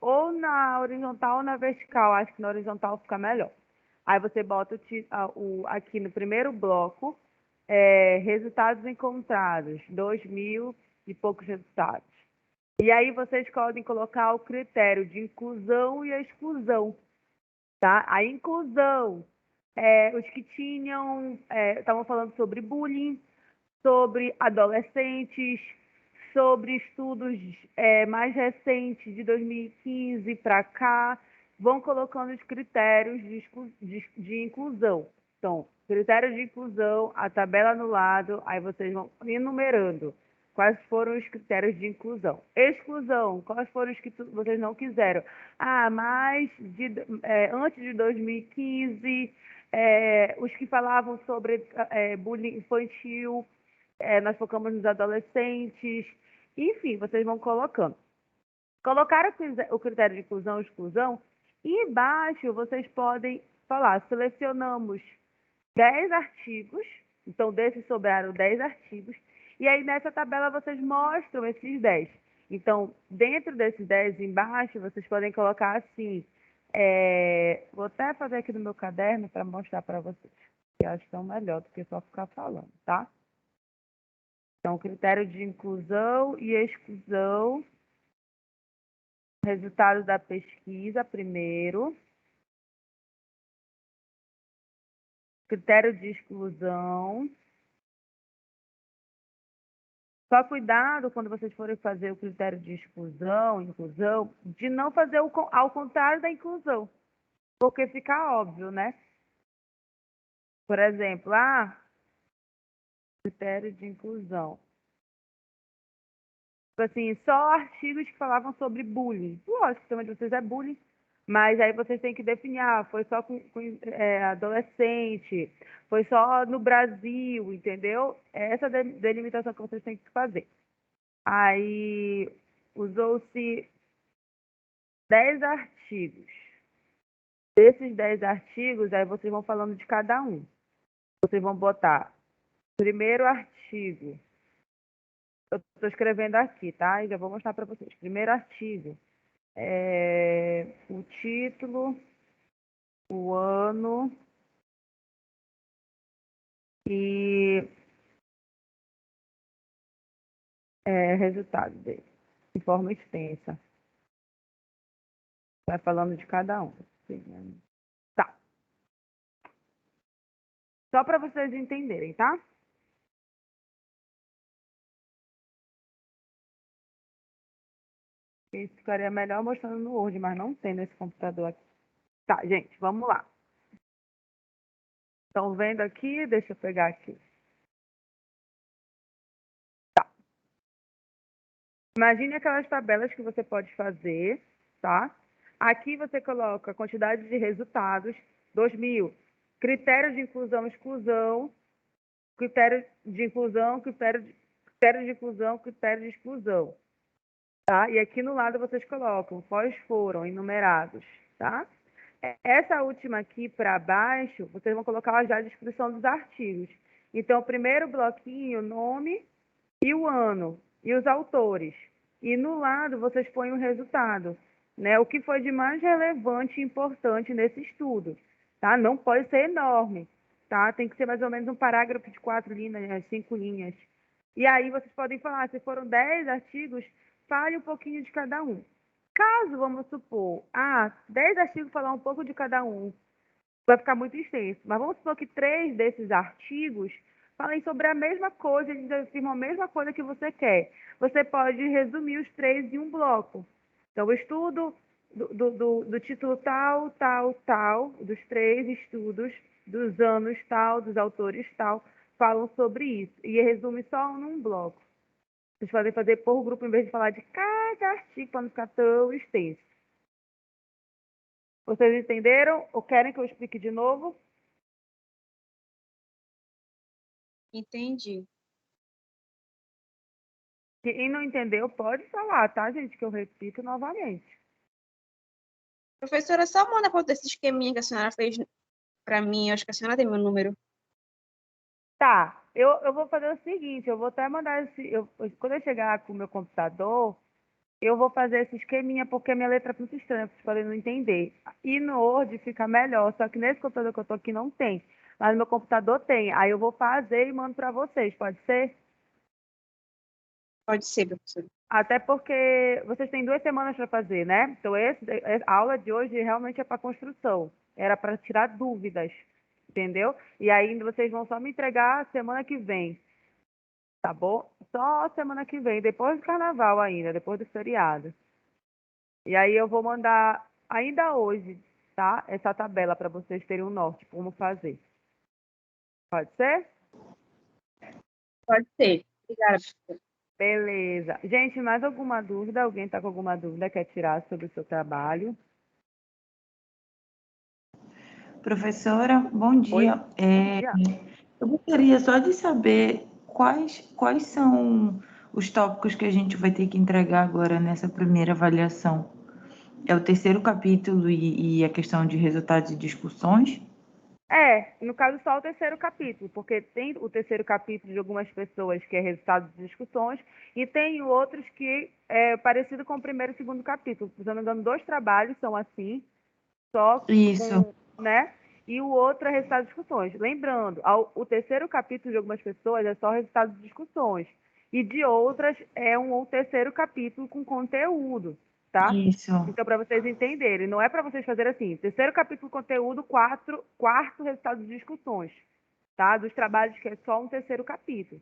ou na horizontal ou na vertical. Acho que na horizontal fica melhor. Aí você bota aqui no primeiro bloco, resultados encontrados, 2.000 e poucos resultados. E aí vocês podem colocar o critério de inclusão e exclusão, tá? A inclusão, os que estavam falando sobre bullying, sobre adolescentes, sobre estudos mais recentes de 2015 para cá, vão colocando os critérios de inclusão. Então, critério de inclusão, a tabela no lado, aí vocês vão enumerando quais foram os critérios de inclusão. Exclusão, quais foram os que vocês não quiseram. Antes de 2015, os que falavam sobre bullying infantil, nós focamos nos adolescentes, enfim, vocês vão colocando. Colocaram o critério de inclusão e exclusão, e embaixo vocês podem falar, selecionamos 10 artigos, então desses sobraram 10 artigos, e aí nessa tabela vocês mostram esses 10. Então, dentro desses 10 embaixo, vocês podem colocar assim, vou até fazer aqui no meu caderno para mostrar para vocês, que acho que é melhor do que só ficar falando, tá? Então, critério de inclusão e exclusão, resultado da pesquisa, primeiro. Critério de exclusão. Só cuidado quando vocês forem fazer o critério de exclusão, inclusão, de não fazer ao contrário da inclusão, porque fica óbvio, né? Por exemplo, critério de inclusão. Assim, só artigos que falavam sobre bullying. Lógico que o tema de vocês é bullying, mas aí vocês têm que definir, foi só com adolescente, foi só no Brasil, entendeu? É essa delimitação que vocês têm que fazer. Aí usou-se 10 artigos. Desses 10 artigos, aí vocês vão falando de cada um. Vocês vão botar primeiro artigo. Eu estou escrevendo aqui, tá? E já vou mostrar para vocês. Primeiro artigo. O título, o ano e resultado dele, de forma extensa. Vai falando de cada um. Tá. Só para vocês entenderem, tá? Isso ficaria melhor mostrando no Word, mas não tem nesse computador aqui. Tá, gente, vamos lá. Estão vendo aqui? Deixa eu pegar aqui. Tá. Imagine aquelas tabelas que você pode fazer, tá? Aqui você coloca a quantidade de resultados, 2.000. Critério de inclusão, exclusão, critério de inclusão, critério de inclusão, critério de exclusão. Tá? E aqui no lado vocês colocam quais foram enumerados, tá? Essa última aqui para baixo, vocês vão colocar já a descrição dos artigos. Então, o primeiro bloquinho, nome e o ano, e os autores. E no lado vocês põem o resultado, né? O que foi de mais relevante e importante nesse estudo, tá? Não pode ser enorme, tá? Tem que ser mais ou menos um parágrafo de 4 linhas, 5 linhas. E aí vocês podem falar, se foram 10 artigos, fale um pouquinho de cada um. Caso, vamos supor, 10 artigos falar um pouco de cada um, vai ficar muito extenso. Mas vamos supor que 3 desses artigos falem sobre a mesma coisa, eles afirmam a mesma coisa que você quer. Você pode resumir os 3 em um bloco. Então, o estudo do título tal, tal, tal, dos 3 estudos, dos anos tal, dos autores tal, falam sobre isso. E resume só num bloco. Vocês podem fazer por grupo, em vez de falar de cada artigo, para não ficar tão extenso. Vocês entenderam? Ou querem que eu explique de novo? Entendi. Quem não entendeu, pode falar, tá, gente? Que eu repito novamente. Professora, só manda foto desse esqueminha que a senhora fez para mim. Eu acho que a senhora tem meu número. Tá, eu vou fazer o seguinte, eu vou até mandar quando eu chegar com o meu computador, eu vou fazer esse esqueminha porque a minha letra é muito estranha, vocês podem não entender. E no Word fica melhor, só que nesse computador que eu tô aqui não tem. Mas no meu computador tem. Aí eu vou fazer e mando para vocês, pode ser? Pode ser, professora. Até porque vocês têm 2 semanas para fazer, né? Então, a aula de hoje realmente é para construção. Era para tirar dúvidas, entendeu? E aí vocês vão só me entregar semana que vem, tá bom? Só semana que vem, depois do carnaval ainda, depois do feriado. E aí eu vou mandar ainda hoje, tá? Essa tabela para vocês terem um norte, como fazer. Pode ser? Pode ser. Obrigada, professora. Beleza. Gente, mais alguma dúvida? Alguém está com alguma dúvida, quer tirar sobre o seu trabalho? Professora, bom Oi? dia. Bom dia. Eu gostaria só de saber quais são os tópicos que a gente vai ter que entregar agora nessa primeira avaliação. É o terceiro capítulo e a questão de resultados e discussões? No caso, só o terceiro capítulo, porque tem o terceiro capítulo de algumas pessoas que é resultado de discussões, e tem outros que é parecido com o primeiro e segundo capítulo. Se eu não me engano, 2 trabalhos são assim, só Isso. com, né? E o outro é resultado de discussões. Lembrando, o terceiro capítulo de algumas pessoas é só resultado de discussões, e de outras é um terceiro capítulo com conteúdo, tá? Isso. Então, para vocês entenderem, não é para vocês fazerem assim, terceiro capítulo conteúdo, quarto resultado de discussões, tá? Dos trabalhos que é só um terceiro capítulo.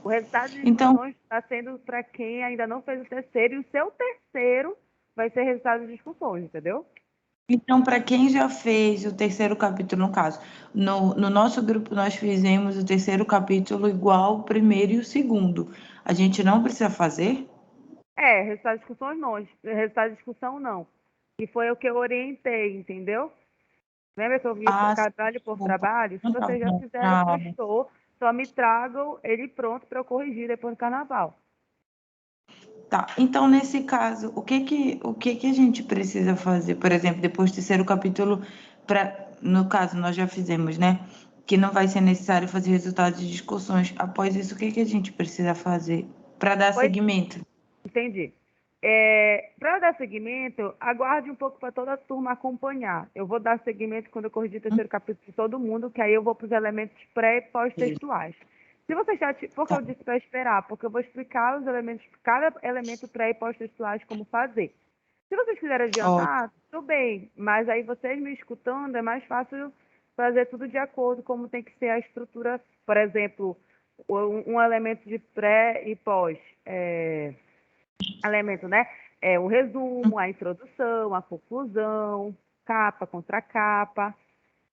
O resultado de Então, discussões está sendo para quem ainda não fez o terceiro, e o seu terceiro vai ser resultado de discussões, entendeu? então, para quem já fez o terceiro capítulo, no caso, no nosso grupo nós fizemos o terceiro capítulo igual o primeiro e o segundo. A gente não precisa fazer? Resultado de discussões não, resultado de discussão não. E foi o que eu orientei, entendeu? Lembra que eu vi Ah, trabalho por desculpa. trabalho? Se Então tá vocês já bom. fizeram, postou, só me tragam ele pronto para eu corrigir depois do carnaval. Tá. Então, nesse caso, o que que a gente precisa fazer? Por exemplo, depois do terceiro capítulo, no caso, nós já fizemos, né? Que não vai ser necessário fazer resultados de discussões. Após isso, o que que a gente precisa fazer para dar Pois seguimento? entendi. Para dar seguimento, aguarde um pouco para toda a turma acompanhar. Eu vou dar seguimento quando eu corrigir o terceiro capítulo de todo mundo, que aí eu vou para os elementos pré e pós-textuais. Se você já. Por que Tá. eu disse para esperar? Porque eu vou explicar os elementos, cada elemento pré e pós-textuais, como fazer. Se vocês quiserem Ótimo. adiantar, tudo bem, mas aí vocês me escutando é mais fácil fazer tudo de acordo como tem que ser a estrutura. Por exemplo, um elemento de pré e pós. Elemento, né? O resumo, a introdução, a conclusão, capa contra capa.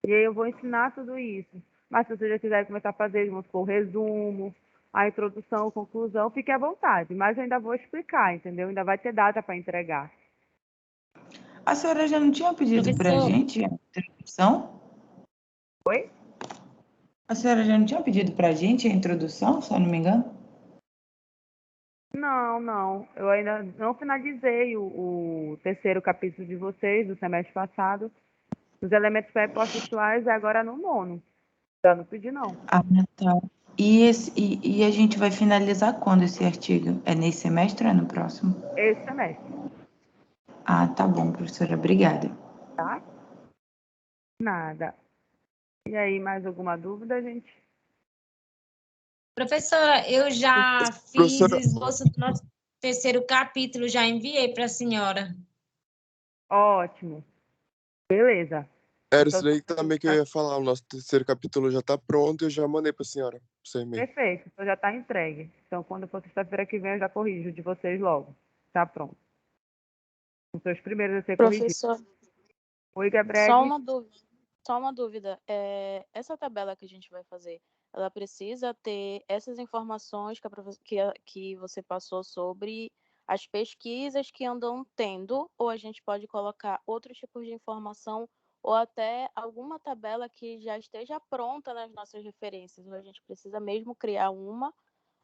E aí eu vou ensinar tudo isso. Mas se você já quiser começar a fazer, vamos supor, o resumo, a introdução, a conclusão, fique à vontade. Mas eu ainda vou explicar, entendeu? Ainda vai ter data para entregar. A senhora já não tinha pedido para a Professor, gente a introdução? Oi? A senhora já não tinha pedido para a gente a introdução, se eu não me engano? Não, não. Eu ainda não finalizei o terceiro capítulo de vocês, do semestre passado. Os elementos pré-processuais é agora no nono. Já não pedi, não. Ah, tá. E a gente vai finalizar quando esse artigo? É nesse semestre ou é no próximo? Esse semestre, Ah, tá bom, professora. Obrigada. tá? Nada. E aí, mais alguma dúvida, gente? Professora, eu já fiz Professora, esboço do nosso terceiro capítulo, já enviei para a senhora. Ótimo. Beleza. era Então, isso daí também que eu ia falar. O nosso terceiro capítulo já tá pronto e eu já mandei pra senhora, pro seu e-mail. perfeito. Então já está entregue. Então, quando for sexta-feira que vem, eu já corrijo de vocês logo. Tá pronto. Os seus primeiros a ser corrigidos. Professor, Oi, só Gabriel. uma dúvida. Só uma dúvida. Essa tabela que a gente vai fazer, ela precisa ter essas informações que você passou sobre as pesquisas que andam tendo, ou a gente pode colocar outros tipos de informação, ou até alguma tabela que já esteja pronta nas nossas referências, ou a gente precisa mesmo criar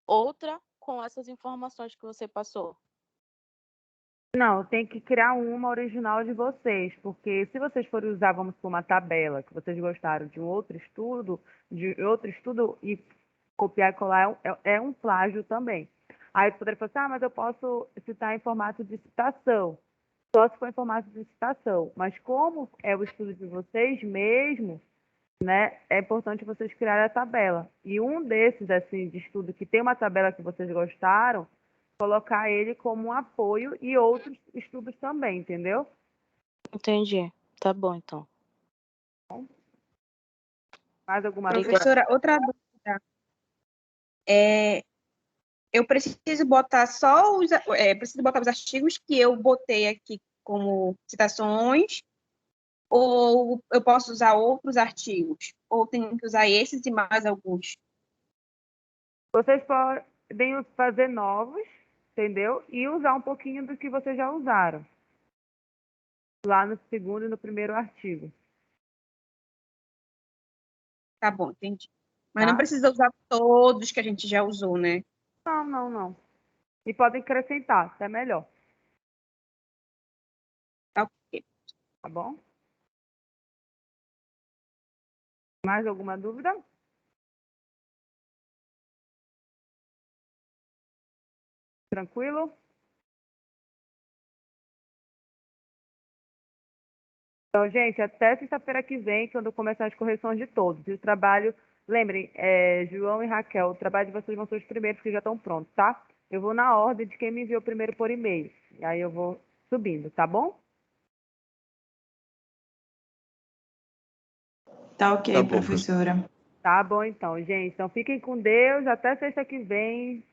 outra com essas informações que você passou. Não, tem que criar uma original de vocês, porque se vocês forem usar, vamos por uma tabela que vocês gostaram de outro estudo e copiar e colar é um plágio também. Aí tu poderia falar assim, mas eu posso citar em formato de citação. Só se for em formato de citação. Mas como é o estudo de vocês mesmo, né, é importante vocês criarem a tabela. E um desses, assim, de estudo que tem uma tabela que vocês gostaram, colocar ele como um apoio e outros estudos também, entendeu? Entendi. Tá bom, então. Mais alguma Obrigada. dúvida? Professora, outra dúvida. Eu preciso botar preciso botar os artigos que eu botei aqui como citações, ou eu posso usar outros artigos? Ou tenho que usar esses e mais alguns? Vocês podem fazer novos, entendeu? E usar um pouquinho do que vocês já usaram. Lá no segundo e no primeiro artigo. Tá bom, entendi. Mas Tá? não precisa usar todos que a gente já usou, né? Não, não, não. E podem acrescentar, até melhor. Tá ok. Tá bom? Mais alguma dúvida? Tranquilo? Então, gente, até sexta-feira que vem, quando começar as correções de todos. E o trabalho, lembrem, João e Raquel, o trabalho de vocês vão ser os primeiros que já estão prontos, tá? Eu vou na ordem de quem me enviou primeiro por e-mail. E aí eu vou subindo, tá bom? Tá ok, Tá bom, professora. Tá bom, então, gente. Então, fiquem com Deus. Até sexta que vem.